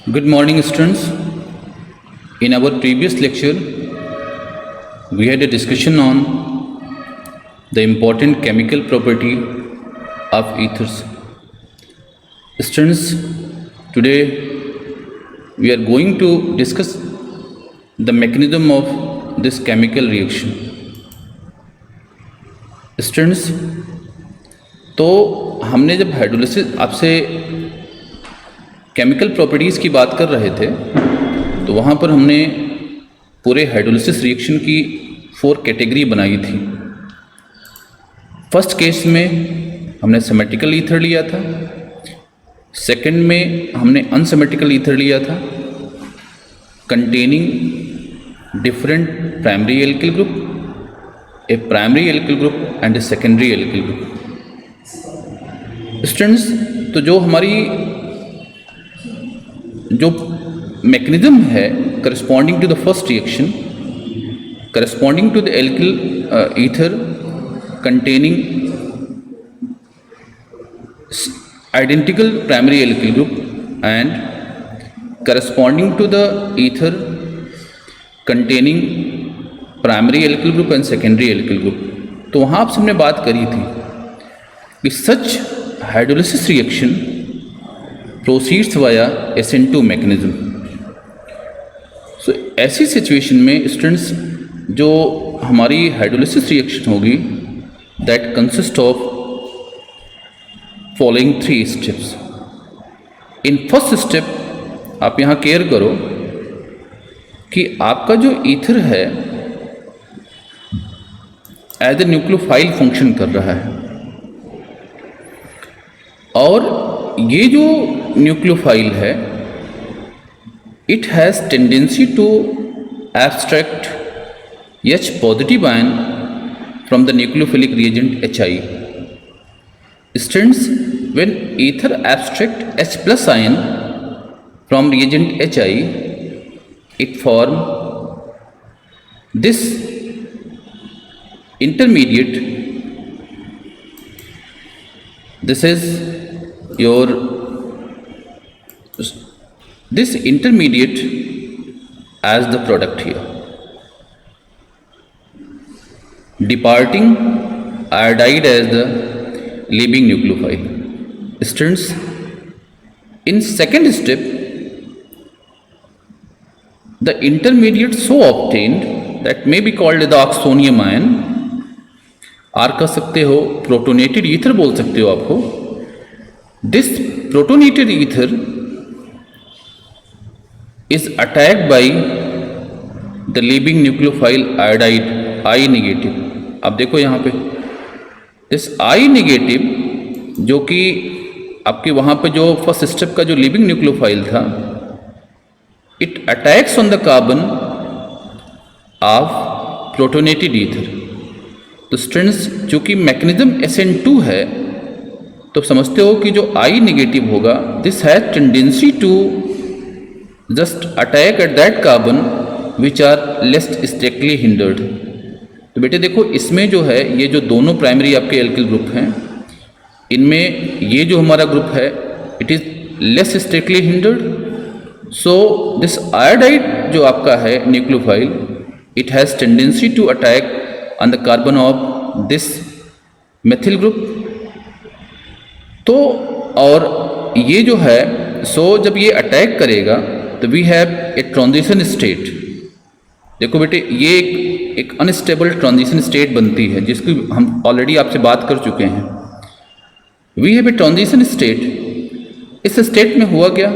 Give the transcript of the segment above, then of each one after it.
Good morning, students. In our previous lecture, we had a discussion on the important chemical property of ethers. Students, today we are going to discuss the mechanism of this chemical reaction. Students, तो हमने जब hydrolysis आपसे chemical properties की बात कर रहे थे तो वहाँ पर हमने पूरे हाइड्रोलिसिस रिएक्शन की 4 कैटेगरी बनाई थी। फर्स्ट केस में हमने सिमेट्रिकल ईथर लिया था, सेकंड में हमने अनसिमेट्रिकल ईथर लिया था containing different primary alkyl group, a primary alkyl group and a secondary alkyl group. Students, तो जो हमारी जो मैकेनिज्म है corresponding to the first reaction, corresponding to the alkyl ether containing identical primary alkyl group and corresponding to the ether containing primary alkyl group and secondary alkyl group. तो वहाँ आपसे हमने बात करी थी कि such hydrolysis reaction proceeds via SN2 mechanism. So ऐसी situation में स्टूडेंट्स जो हमारी हाइड्रोलिसिस रिएक्शन होगी that consist of following 3 steps. In first step आप यहाँ केयर करो कि आपका जो ईथर है एज ए न्यूक्लियोफाइल फंक्शन कर रहा है और ये जो न्यूक्लियोफाइल है it has tendency to abstract H positive ion from the nucleophilic reagent Hi. Students, when ether abstract H plus ion from reagent Hi, it form this intermediate. This is this intermediate as the product here, departing iodide as the leaving nucleophile. Students, in second step the intermediate so obtained that may be called the oxonium ion, or कह सकते हो, protonated ether बोल सकते हो आपको। This protonated ether is attacked by the leaving nucleophile iodide I negative। अब देखो यहाँ पे this I negative जो कि आपके वहाँ पे जो फर्स्ट स्टेप का जो leaving nucleophile था, it attacks on the carbon of protonated ether। तो स्टूडेंट्स, चूँकि मैकेनिज्म SN2 है तो समझते हो कि जो I नेगेटिव होगा this has tendency to just attack at that carbon which are less strictly hindered. तो बेटे देखो, इसमें जो है ये जो दोनों प्राइमरी आपके एल्किल ग्रुप हैं इनमें ये जो हमारा ग्रुप है it is less strictly hindered. So this iodide जो आपका है nucleophile it has tendency to attack on the carbon of this methyl group. तो और ये जो है जब ये अटैक करेगा तो we have a transition state. देखो बेटे, ये एक अनस्टेबल ट्रांजिशन स्टेट बनती है जिसकी हम ऑलरेडी आपसे बात कर चुके हैं। We have a transition state. इस स्टेट में हुआ क्या,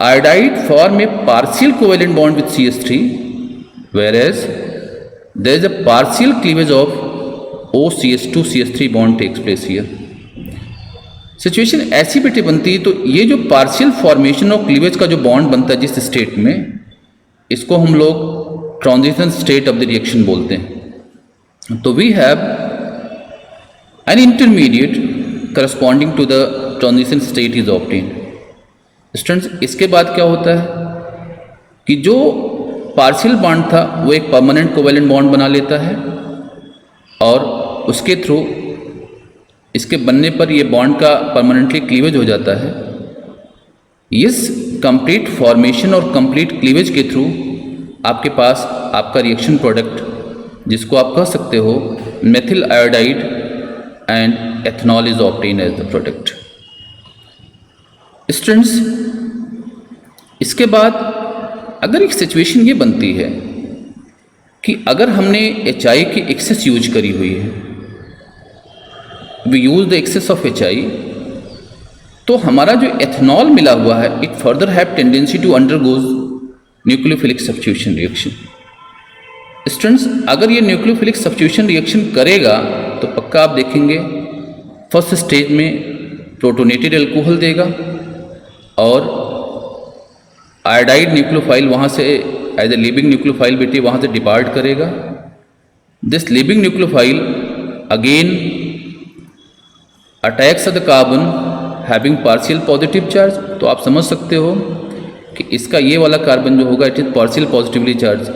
iodide form a partial covalent bond with CH3 whereas there is a partial cleavage of OCH2 CH3 bond takes place here. Situation ऐसी बेटे बनती है तो ये जो पार्शियल फॉर्मेशन और क्लीवेज का जो बॉन्ड बनता है जिस स्टेट में, इसको हम लोग transition state of the reaction बोलते हैं। तो we have an intermediate corresponding to the transition state is obtained. Students, इसके बाद क्या होता है कि जो पार्शियल बॉन्ड था वो एक परमानेंट कोवेलेंट बॉन्ड बना लेता है और उसके थ्रू इसके बनने पर ये बॉन्ड का परमानेंटली क्लीवेज हो जाता है। इस कंप्लीट फॉर्मेशन और कंप्लीट क्लीवेज के थ्रू आपके पास आपका रिएक्शन प्रोडक्ट, जिसको आप कह सकते हो methyl iodide and ethanol, is obtain as the product. Students, इसके बाद अगर एक सिचुएशन ये बनती है कि अगर हमने HI की एक्सेस यूज करी हुई है, we use the excess of HI, तो हमारा जो एथनॉल मिला हुआ है it further have tendency to undergoes nucleophilic substitution reaction. Students, अगर ये न्यूक्लियोफिलिक सब्स्टिट्यूशन रिएक्शन करेगा तो पक्का आप देखेंगे फर्स्ट स्टेज में प्रोटोनेटेड अल्कोहल देगा और आयोडाइड न्यूक्लियोफाइल वहाँ से एज ए लिविंग न्यूक्लियोफाइल बेटे वहाँ से डिपार्ट करेगा। This living nucleophile again attacks the carbon having partial positive charge. तो आप समझ सकते हो कि इसका ये वाला कार्बन जो होगा it is partial positively charge,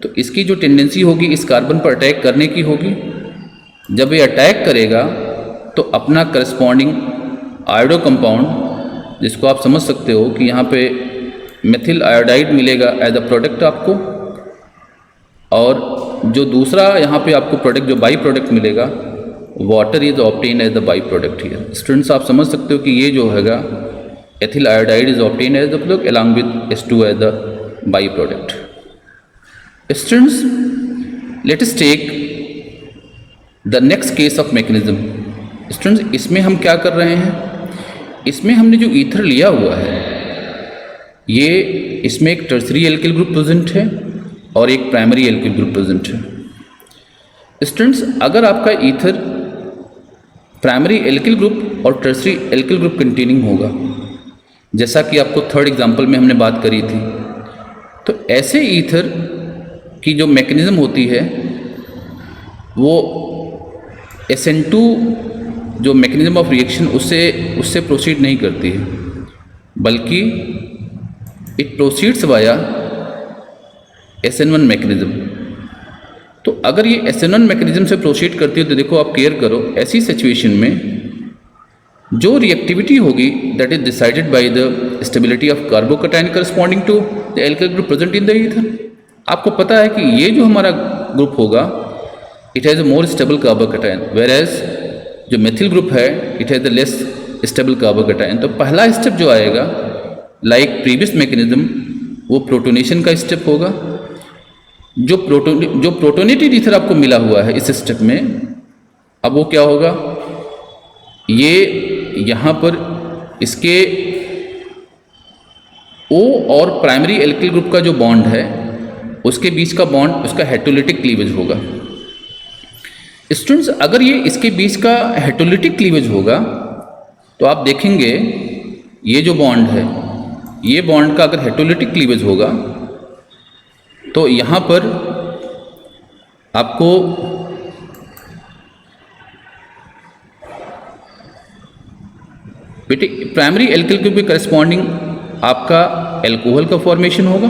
तो इसकी जो टेंडेंसी होगी इस कार्बन पर अटैक करने की होगी। जब ये अटैक करेगा तो अपना करस्पॉन्डिंग आयोडो कंपाउंड, जिसको आप समझ सकते हो कि यहाँ पे मेथिल आयोडाइड मिलेगा एज अ प्रोडक्ट आपको, और जो दूसरा यहाँ पे आपको प्रोडक्ट जो बाई प्रोडक्ट मिलेगा water is obtain as the by product here. Students, आप समझ सकते हो कि ये जो हैगा ethyl iodide is obtain as the product along with H2 as the by product. Students, let us take the next case of mechanism. Students, इसमें हम क्या कर रहे हैं, इसमें हमने जो ईथर लिया हुआ है ये इसमें एक टर्सरी एल्किल ग्रुप प्रेजेंट है और एक प्राइमरी एल्किल ग्रुप प्रेजेंट है। स्टूडेंट्स, अगर आपका ईथर प्राइमरी एल्किल ग्रुप और टर्सरी एल्किल ग्रुप कंटेनिंग होगा, जैसा कि आपको थर्ड एग्जांपल में हमने बात करी थी, तो ऐसे ईथर की जो मैकेनिज्म होती है वो SN2 जो मैकेनिज्म ऑफ रिएक्शन उससे प्रोसीड नहीं करती है, बल्कि it proceeds via SN1 mechanism. तो अगर ये SN1 मैकेनिज्म से प्रोसीड करती है तो देखो आप केयर करो, ऐसी सिचुएशन में जो रिएक्टिविटी होगी that is decided by the stability of carbocation corresponding to the alkyl group present in the ether. आपको पता है कि ये जो हमारा ग्रुप होगा it has a more stable carbocation, whereas जो मेथिल ग्रुप है it has the less stable carbocation. तो पहला स्टेप जो आएगा लाइक प्रीवियस मैकेनिज्म वो प्रोटोनेशन का स्टेप होगा। जो प्रोटोनेटेड ईथर आपको मिला हुआ है इस स्टेप में, अब वो क्या होगा, ये यहाँ पर इसके O और प्राइमरी एल्किल ग्रुप का जो बॉन्ड है उसके बीच का बॉन्ड उसका हेटोलिटिक क्लीवेज होगा। स्टूडेंट्स, अगर ये इसके बीच का हेटोलिटिक क्लीवेज होगा तो आप देखेंगे ये जो बॉन्ड है ये बॉन्ड का अगर हेटोलिटिक क्लीवेज होगा तो यहाँ पर आपको बेटे प्राइमरी एल्किल ग्रुप के करस्पॉन्डिंग आपका एल्कोहल का फॉर्मेशन होगा।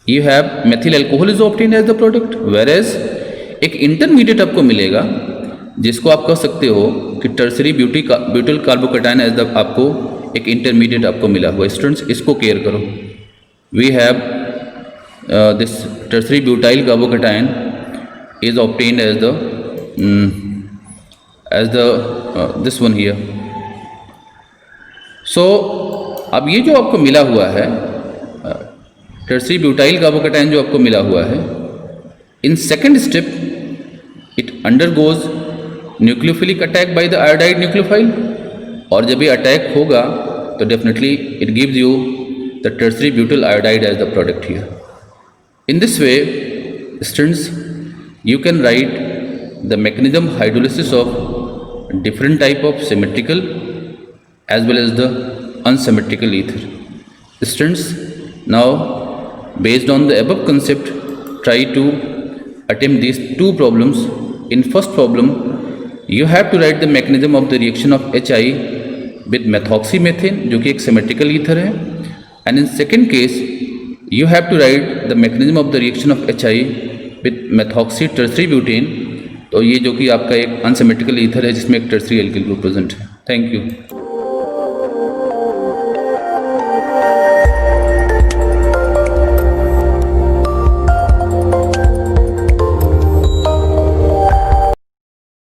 You have methyl alcohol is obtain as the product, whereas एक इंटरमीडिएट आपको मिलेगा जिसको आप कह सकते हो कि tertiary butyl carbocation as the आपको एक इंटरमीडिएट आपको मिला हुआ। स्टूडेंट्स, इसको केयर करो। We have this tertiary butyl carbocation is obtain as the this one here. So अब ये जो आपको मिला हुआ है टर्सरी ब्यूटाइल कार्बोकैटायन जो आपको मिला हुआ है, in second step it undergoes nucleophilic attack by the iodide nucleophile, और जब ये अटैक होगा तो definitely it gives you the tertiary butyl iodide as the product here. In this way students, you can write the mechanism hydrolysis of different type of symmetrical as well as the unsymmetrical ether. Students, now based on the above concept, try to attempt these two problems. In first problem, you have to write the mechanism of the reaction of HI with methoxymethane जो कि एक symmetrical ether है, and in second case you have to write the mechanism of the reaction of HI with methoxy tertiary butane। तो ये जो कि आपका एक अनसिमेट्रिकल ईथर है जिसमें एक टर्सरी एल्किल ग्रुप प्रेजेंट है। Thank you.